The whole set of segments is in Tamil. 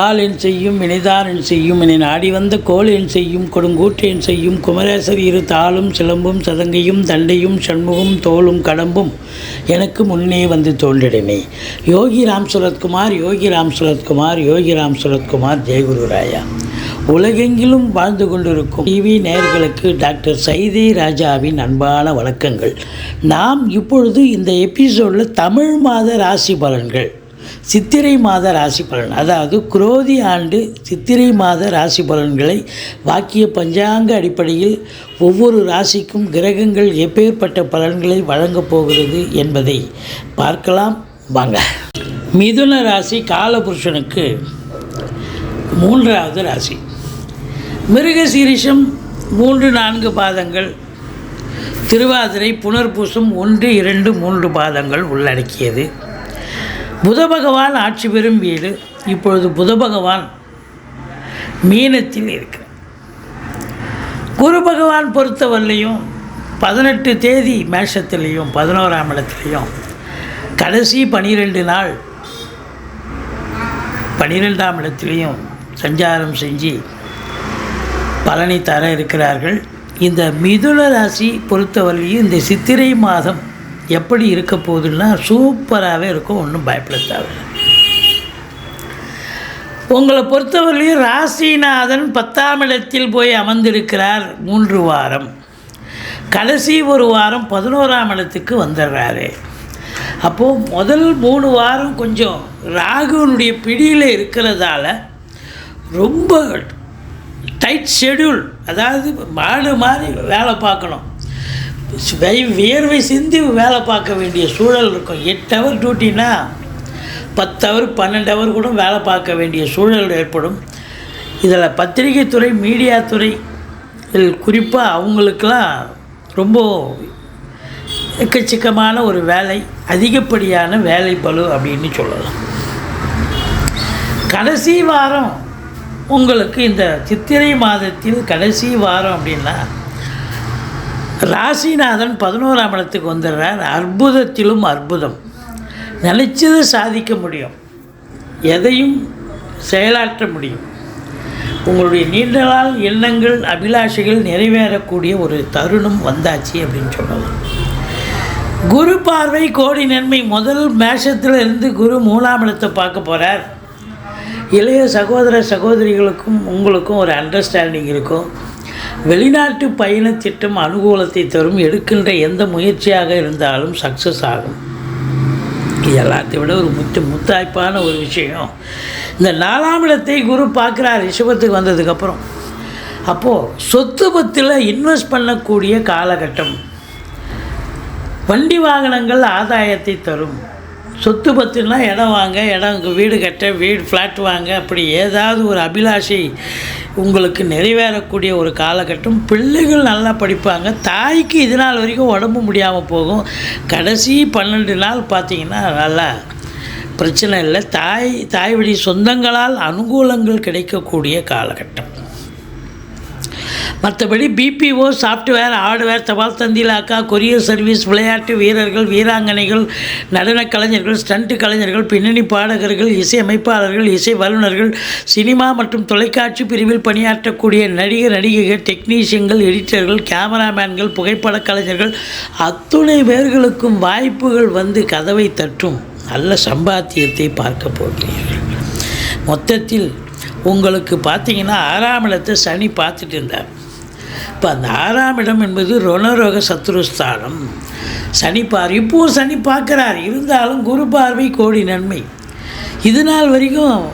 வாளென் செய்யும் வினைதானென் செய்யும் என நாடி வந்த கோளென் செய்யும் கொடுங்கூற்றென் செய்யும் குமரேசர் இரு தாளும் சிலம்பும் சதங்கையும் தண்டையும் சண்முகம் தோளும் கடம்பும் எனக்கு முன்னே வந்து தோன்றிடனே. யோகி ராம் சுரத்குமார், யோகி ராம் சுரத்குமார், யோகி ராம் சுரத்குமார். ஜெயகுருராயா. உலகெங்கிலும் வாழ்ந்து கொண்டிருக்கும் டிவி நேயர்களுக்கு டாக்டர் சைதை ராஜாவின் அன்பான வணக்கங்கள். நாம் இப்பொழுது இந்த எபிசோடில் தமிழ் மாத ராசி பலன்கள், சித்திரை மாத ராசி பலன், அதாவது குரோதி ஆண்டு சித்திரை மாத ராசி பலன்களை வாக்கிய பஞ்சாங்க அடிப்படையில் ஒவ்வொரு ராசிக்கும் கிரகங்கள் எப்பேற்பட்ட பலன்களை வழங்கப் போகிறது என்பதை பார்க்கலாம் வாங்க. மிதுன ராசி காலபுருஷனுக்கு 3வது ராசி. மிருகசீரிஷம் 3-4 பாதங்கள், திருவாதிரை புனர்பூசம் 1, 2, 3 பாதங்கள் உள்ளடக்கியது. புத பகவான் ஆட்சி பெறும் வீடு. இப்பொழுது புத பகவான் மீனத்தில் இருக்கிறார். குரு பகவான் பொறுத்தவரையிலையும் 18 தேதி மேஷத்திலையும் 11ஆம் இடத்துலையும் கடைசி 12 நாள் 12ஆம் இடத்துலையும் சஞ்சாரம் செஞ்சு பலனை தர இருக்கிறார்கள். இந்த மிதுன ராசி பொறுத்தவரையிலையும் இந்த சித்திரை மாதம் எப்படி இருக்க போகுதுன்னா சூப்பராகவே இருக்கும், ஒன்றும் பயப்பட தேவையில்லை. உங்களை பொறுத்தவரையிலையும் ராசிநாதன் 10ஆம் இடத்தில் போய் அமர்ந்திருக்கிறார் 3 வாரம். கடைசி ஒரு வாரம் 11ஆம் இடத்துக்கு வந்துடுறாரு. அப்போது முதல் 3 வாரம் கொஞ்சம் ராகுனுடைய பிடியில் இருக்கிறதால ரொம்ப டைட் ஷெடியூல், அதாவது மாடு மாதிரி வேலை பார்க்கணும், வியர்வை சிந்தி வேலை பார்க்க வேண்டிய சூழல் இருக்கும். 8 ஹவர் டியூட்டினா 10 ஹவர் 12 ஹவர் கூட வேலை பார்க்க வேண்டிய சூழல் ஏற்படும். இதில் பத்திரிகை துறை, மீடியா துறை குறிப்பாக அவங்களுக்கெல்லாம் ரொம்ப எக்கச்சக்கமான ஒரு வேலை, அதிகப்படியான வேலை பளு அப்படின்னு சொல்லலாம். கடைசி வாரம் உங்களுக்கு இந்த சித்திரை மாதத்தில் கடைசி வாரம் அப்படின்னா ராசிநாதன் 11ஆம் இடத்துக்கு வந்துடுறார். அற்புதத்திலும் அற்புதம். நினைச்சதை சாதிக்க முடியும், எதையும் செயலாற்ற முடியும். உங்களுடைய நீண்ட நாள் எண்ணங்கள், அபிலாஷைகள் நிறைவேறக்கூடிய ஒரு தருணம் வந்தாச்சு அப்படின்னு சொல்லலாம். குரு பார்வை கோடி நன்மை. முதல் மேஷத்தில் இருந்து குரு 3ஆம் இடத்தை பார்க்க போகிறார். இளைய சகோதர சகோதரிகளுக்கும் உங்களுக்கும் ஒரு அண்டர்ஸ்டாண்டிங் இருக்கும். வெளிநாட்டு பயண திட்டம் அனுகூலத்தை தரும். எடுக்கின்ற எந்த முயற்சியாக இருந்தாலும் சக்ஸஸ் ஆகும். இது எல்லாத்தை விட ஒரு முத்தாய்ப்பான ஒரு விஷயம், இந்த 4ஆம் இடத்தை குரு பார்க்குறார் ரிஷபத்துக்கு வந்ததுக்கப்புறம். அப்போது சொத்து பத்தில் இன்வெஸ்ட் பண்ணக்கூடிய காலகட்டம். வண்டி வாகனங்கள் ஆதாயத்தை தரும். சொத்து பத்துனா இடம் வாங்க, இடம் வீடு கட்ட, வீடு ஃப்ளாட் வாங்க, அப்படி ஏதாவது ஒரு அபிலாஷை உங்களுக்கு நிறைவேறக்கூடிய ஒரு காலகட்டம். பிள்ளைகள் நல்லா படிப்பாங்க. தாய்க்கு இது நாள் வரைக்கும் உடம்பு முடியாமல் போகும். கடைசி 12 நாள் பார்த்திங்கன்னா நல்லா பிரச்சனை இல்லை. தாய் வழி சொந்தங்களால் அனுகூலங்கள் கிடைக்கக்கூடிய காலகட்டம். மற்றபடி பிபிஓ, சாஃப்ட்வேர், ஹார்ட்வேர், தபால் தந்திலாக்கா, கொரியர் சர்வீஸ், விளையாட்டு வீரர்கள், வீராங்கனைகள், நடன கலைஞர்கள், ஸ்டண்ட் கலைஞர்கள், பின்னணி பாடகர்கள், இசை அமைப்பாளர்கள், இசை வல்லுநர்கள், சினிமா மற்றும் தொலைக்காட்சி பிரிவில் பணியாற்றக்கூடிய நடிகர் நடிகைகள், டெக்னீஷியன்கள், எடிட்டர்கள், கேமராமேன்கள், புகைப்பட கலைஞர்கள், அத்துணை பேர்களுக்கும் வாய்ப்புகள் வந்து கதவை தட்டும். நல்ல சம்பாத்தியத்தை பார்க்க போகிறீர்கள். மொத்தத்தில் உங்களுக்கு பார்த்திங்கன்னா 6ஆம் இடத்தை சனி பார்த்துட்டு இருந்தார். இப்போ அந்த 6ஆம் இடம் என்பது ருணரோக சத்ருஸ்தானம். இப்போது சனி பார்க்குறார். இருந்தாலும் குரு பார்வை கோடி நன்மை. இது நாள் வரைக்கும்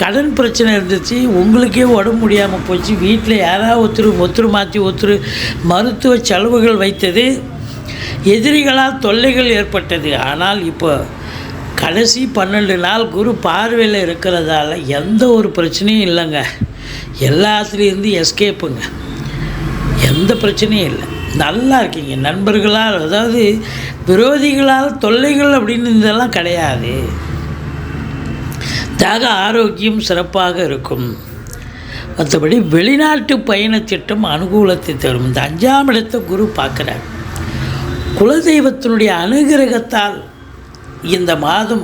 கடன் பிரச்சனை இருந்துச்சு, உங்களுக்கே உடம்பு முடியாமல் போச்சு, வீட்டில் யாராவது ஒருத்தர் மாற்றி மருத்துவ செலவுகள் வைத்தது, எதிரிகளால் தொல்லைகள் ஏற்பட்டது. ஆனால் இப்போ கடைசி 12 நாள் குரு பார்வையில் இருக்கிறதால எந்த ஒரு பிரச்சனையும் இல்லைங்க. எல்லாத்துலேருந்து எஸ்கேப்புங்க, எந்த பிரச்சனையும் இல்லை. நல்லா இருக்கீங்க. நண்பர்களால், அதாவது விரோதிகளால் தொல்லைகள் அப்படின்னு இதெல்லாம் கிடையாது. ஆரோக்கியம் சிறப்பாக இருக்கும். மற்றபடி வெளிநாட்டு பயண திட்டம் அனுகூலத்தை தரும். இந்த 5ஆம் இடத்தை குரு பார்க்குறார். குலதெய்வத்தினுடைய அனுகிரகத்தால் இந்த மாதம்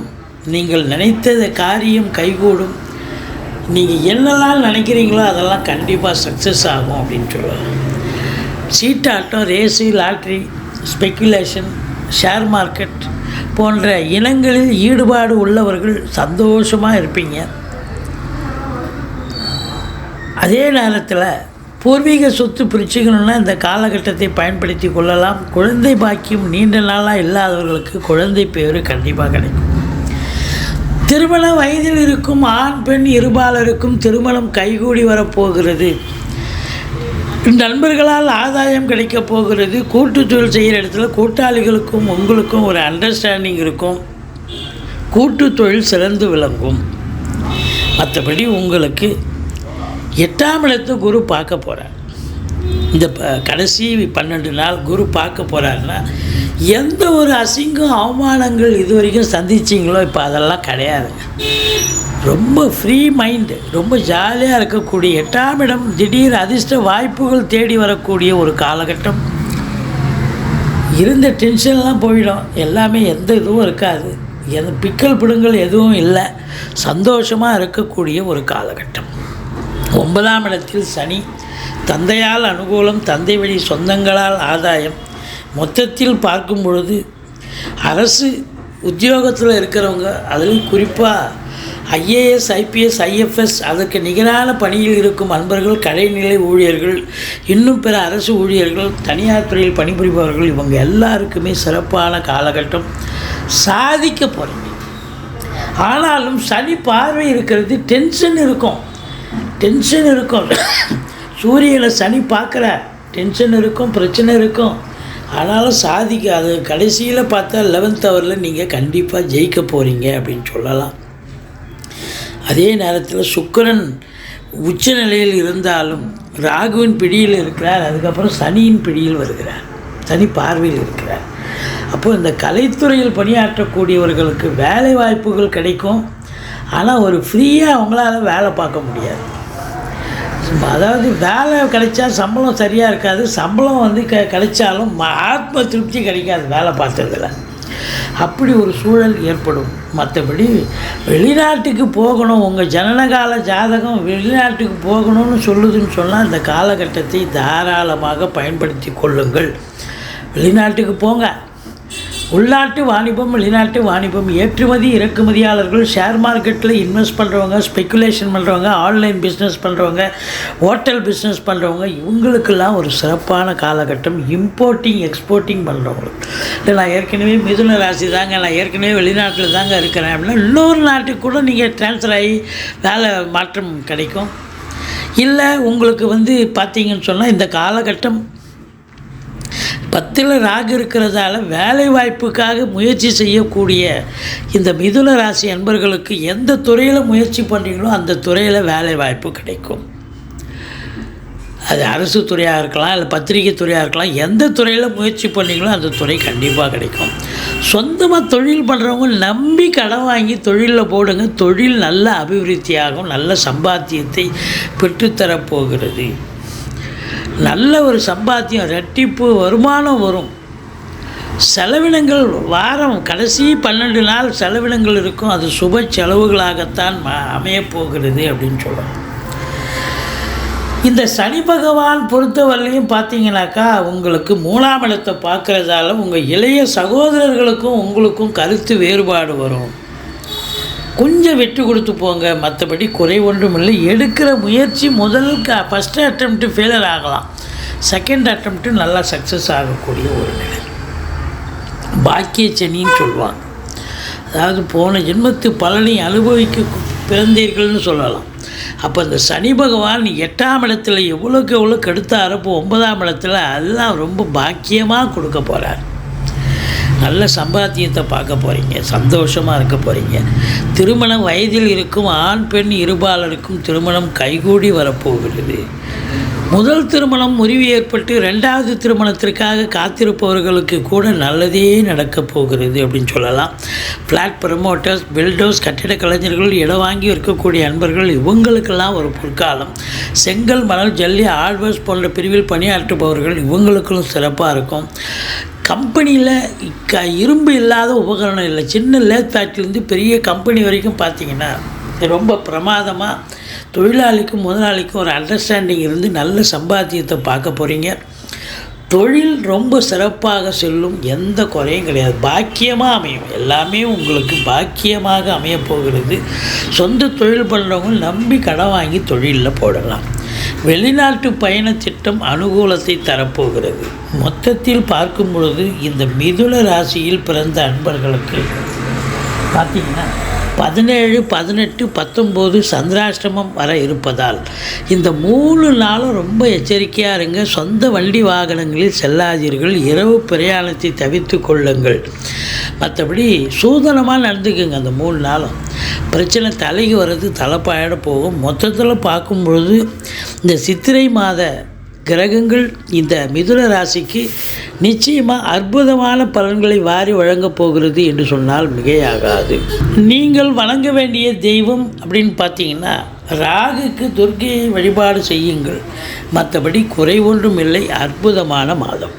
நீங்கள் நினைத்த காரியம் கைகூடும். நீங்கள் என்னெல்லாம் நினைக்கிறீங்களோ அதெல்லாம் கண்டிப்பாக சக்ஸஸ் ஆகும் அப்படின்னு சொல்லலாம். சீட்டாட்டம், race, lottery, speculation, share market போன்ற இனங்களில் ஈடுபாடு உள்ளவர்கள் சந்தோஷமாக இருப்பீங்க. அதே நேரத்தில் பூர்வீக சொத்து பிரிச்சுக்கணுன்னா இந்த காலகட்டத்தை பயன்படுத்தி கொள்ளலாம். குழந்தை பாக்கியம் நீண்ட நாளாக இல்லாதவர்களுக்கு குழந்தை பேர் கண்டிப்பாக கிடைக்கும். திருமண வயதில் இருக்கும் ஆண் பெண் இருபாலருக்கும் திருமணம் கைகூடி வரப்போகிறது. நண்பர்களால் ஆதாயம் கிடைக்கப் போகிறது. கூட்டு தொழில் செய்கிற இடத்துல கூட்டாளிகளுக்கும் உங்களுக்கும் ஒரு அண்டர்ஸ்டாண்டிங் இருக்கும். கூட்டு தொழில் சிறந்து விளங்கும். மற்றபடி உங்களுக்கு 8ஆம் இடத்தை குரு பார்க்க போகிறார். இந்த கடைசி 12 நாள் குரு பார்க்க போகிறாருன்னா எந்த ஒரு அசிங்கம் அவமானங்கள் இது வரைக்கும் சந்திச்சிங்களோ இப்போ அதெல்லாம் கிடையாது. ரொம்ப ஃப்ரீ மைண்டு, ரொம்ப ஜாலியாக இருக்கக்கூடிய 8ஆம் இடம் திடீர் அதிர்ஷ்ட வாய்ப்புகள் தேடி வரக்கூடிய ஒரு காலகட்டம். இருந்த டென்ஷன்லாம் போயிடும். எல்லாமே எந்த இதுவும் இருக்காது. எந்த பிக்கல் பிடுங்கள் எதுவும் இல்லை. சந்தோஷமாக இருக்கக்கூடிய ஒரு காலகட்டம். 9ஆம் இடத்தில் சனி. தந்தையால் அனுகூலம், தந்தை வழி சொந்தங்களால் ஆதாயம். மொத்தத்தில் பார்க்கும் பொழுது அரசு உத்தியோகத்தில் இருக்கிறவங்க, அதிலும் குறிப்பாக ஐஏஎஸ், ஐபிஎஸ், ஐஎஃப்எஸ் அதற்கு நிகரான பணியில் இருக்கும் அன்பர்கள், கடைநிலை ஊழியர்கள், இன்னும் பிற அரசு ஊழியர்கள், தனியார் துறையில் பணிபுரிபவர்கள், இவங்க எல்லாருக்குமே சிறப்பான காலகட்டம். சாதிக்க போகிறீங்க. ஆனாலும் சனி பார்வை இருக்கிறது. டென்ஷன் இருக்கும். சூரியனை சனி பார்க்குற டென்ஷன் இருக்கும், பிரச்சனை இருக்கும். ஆனாலும் சாதிக்க அது கடைசியில் பார்த்தா 11th ஹவரில் நீங்கள் கண்டிப்பாக ஜெயிக்க போகிறீங்க அப்படின்னு சொல்லலாம். அதே நேரத்தில் சுக்கிரன் உச்ச நிலையில் இருந்தாலும் ராகுவின் பிடியில் இருக்கிறார். அதுக்கப்புறம் சனியின் பிடியில் வருகிறார். சனி பார்வையில் இருக்கிறார். அப்போது இந்த கலைத்துறையில் பணியாற்றக்கூடியவர்களுக்கு வேலை வாய்ப்புகள் கிடைக்கும். ஆனால் ஒரு ஃப்ரீயாக அவங்களால வேலை பார்க்க முடியாது. அதாவது வேலை கிடைச்சா சம்பளம் சரியாக இருக்காது. சம்பளம் கிடைச்சாலும் ஆத்ம திருப்தி கிடைக்காது வேலை பார்த்ததில். அப்படி ஒரு சூழல் ஏற்படும். மற்றபடி வெளிநாட்டுக்கு போகணும், உங்கள் ஜனனகால ஜாதகம் வெளிநாட்டுக்கு போகணும்னு சொல்லுதுன்னு சொன்னால் இந்த காலகட்டத்தை தாராளமாக பயன்படுத்தி கொள்ளுங்கள். வெளிநாட்டுக்கு போங்க. உள்நாட்டு வாணிபம், வெளிநாட்டு வாணிபம், ஏற்றுமதி இறக்குமதியாளர்கள், ஷேர் மார்க்கெட்டில் இன்வெஸ்ட் பண்ணுறவங்க, ஸ்பெக்குலேஷன் பண்ணுறவங்க, ஆன்லைன் பிஸ்னஸ் பண்ணுறவங்க, ஹோட்டல் பிஸ்னஸ் பண்ணுறவங்க, இவங்களுக்கெல்லாம் ஒரு சிறப்பான காலகட்டம். இம்போர்ட்டிங் எக்ஸ்போர்ட்டிங் பண்ணுறவங்களுக்கு இல்லை, நான் ஏற்கனவே மிதுன ராசி தாங்க, நான் ஏற்கனவே வெளிநாட்டில் தாங்க இருக்கிறேன் அப்படின்னா இன்னொரு நாட்டுக்கு கூட நீங்கள் ட்ரான்ஸ்ஃபர் ஆகி வேலை மாற்றம் கிடைக்கும். இல்லை உங்களுக்கு பார்த்தீங்கன்னு சொன்னால் இந்த காலகட்டம் 10ல் ராகு இருக்கிறதால வேலை வாய்ப்புக்காக முயற்சி செய்யக்கூடிய இந்த மிதுன ராசி அன்பர்களுக்கு எந்த துறையில் முயற்சி பண்ணுறீங்களோ அந்த துறையில் வேலை வாய்ப்பு கிடைக்கும். அது அரசு துறையாக இருக்கலாம், இல்லை பத்திரிகை துறையாக இருக்கலாம். எந்த துறையில் முயற்சி பண்ணீங்களோ அந்த துறை கண்டிப்பாக கிடைக்கும். சொந்தமாக தொழில் பண்ணுறவங்க நம்பி கடன் வாங்கி தொழிலில் போடுங்க. தொழில் நல்ல அபிவிருத்தியாகும், நல்ல சம்பாத்தியத்தை பெற்றுத்தரப்போகிறது. நல்ல ஒரு சம்பாத்தியம், ரெட்டிப்பு வருமானம் வரும். செலவினங்கள் வாரம் கடைசி 12 நாள் செலவினங்கள் இருக்கும். அது சுப செலவுகளாகத்தான் அமையப்போகிறது அப்படின்னு சொல்கிறோம். இந்த சனி பகவான் பொறுத்தவரையிலையும் பார்த்தீங்கன்னாக்கா உங்களுக்கு 3ஆம் இடத்தை பார்க்குறதால உங்கள் இளைய சகோதரர்களுக்கும் உங்களுக்கும் கருத்து வேறுபாடு வரும். கொஞ்சம் விட்டு கொடுத்து போங்க. மற்றபடி குறை ஒன்றும் இல்லை. எடுக்கிற முயற்சி ஃபஸ்ட்டு அட்டெம்ப்ட்டு ஃபெயிலியர் ஆகலாம், செகண்ட் அட்டெம்ப்ட்டு நல்லா சக்ஸஸ் ஆகக்கூடிய ஒரு நிலை. பாக்கிய சனின்னு சொல்லுவாங்க. அதாவது போன ஜென்மத்து பலனை அனுபவிக்க பிறந்தீர்கள்னு சொல்லலாம். அப்போ இந்த சனி பகவான் 8ஆம் இடத்துல எவ்வளோக்கு எவ்வளோ கெடுத்தாரோ இப்போ 9ஆம் இடத்துல அதுதான் ரொம்ப பாக்கியமாக கொடுக்க போகிறார். நல்ல சம்பாத்தியத்தை பார்க்க போகிறீங்க, சந்தோஷமாக இருக்க போகிறீங்க. திருமண வயதில் இருக்கும் ஆண் பெண் இருபாலருக்கும் திருமணம் கைகூடி வரப்போகிறது. முதல் திருமணம் முறிவு ஏற்பட்டு 2வது திருமணத்திற்காக காத்திருப்பவர்களுக்கு கூட நல்லதே நடக்கப் போகிறது அப்படின்னு சொல்லலாம். ஃப்ளாட் ப்ரமோட்டர்ஸ், பில்டர்ஸ், கட்டிட கலைஞர்கள், இடம் வாங்கி இருக்கக்கூடிய அன்பர்கள், இவங்களுக்கெல்லாம் ஒரு பொற்காலம். செங்கல், மணல், ஜல்லி, ஆழ்வர்ஸ் போன்ற பிரிவில் பணியாற்றுபவர்கள் இவங்களுக்கும் சிறப்பாக இருக்கும். கம்பெனியில் இரும்பு இல்லாத உபகரணம் இல்லை. சின்ன லேத் ஃபேக்ட்ரிலேருந்து பெரிய கம்பெனி வரைக்கும் பார்த்திங்கன்னா ரொம்ப பிரமாதமாக தொழிலாளிக்கும் முதலாளிக்கும் ஒரு அண்டர்ஸ்டாண்டிங் இருந்து நல்ல சம்பாத்தியத்தை பார்க்க போகிறீங்க. தொழில் ரொம்ப சிறப்பாக செல்லும், எந்த குறையும் கிடையாது. பாக்கியமாக அமையும், எல்லாமே உங்களுக்கு பாக்கியமாக அமையப்போகிறது. சொந்த தொழில் பண்ணுறவங்க நம்பி கடன் வாங்கி தொழிலில் போடலாம். வெளிநாட்டு பயண திட்டம் அனுகூலத்தை தரப்போகிறது. மொத்தத்தில் பார்க்கும் பொழுது இந்த மிதுன ராசியில் பிறந்த அன்பர்களுக்கு பார்த்திங்கன்னா 17, 18, 19 சந்திராஷ்டமம் வர இருப்பதால் இந்த 3 நாளும் ரொம்ப எச்சரிக்கையாக இருங்க. சொந்த வண்டி வாகனங்களில் செல்லாதீர்கள். இரவு பிரயாணத்தை தவிர்த்து கொள்ளுங்கள். மற்றபடி சூதனமாக நடந்துக்குங்க. அந்த 3 நாளும் பிரச்சனை தலைக்கு வர்றது தலைப்பாயிட போகும். மொத்தத்தில் பார்க்கும் பொழுது இந்த சித்திரை மாத கிரகங்கள் இந்த மிதுன ராசிக்கு நிச்சயமாக அற்புதமான பலன்களை வாரி வழங்கப் போகிறது என்று சொன்னால் மிகையாகாது. நீங்கள் வணங்க வேண்டிய தெய்வம் அப்படின்னு பார்த்தீங்கன்னா ராகுக்கு துர்க்கையை வழிபாடு செய்யுங்கள். மற்றபடி குறை ஒன்றும் இல்லை. அற்புதமான மாதம்.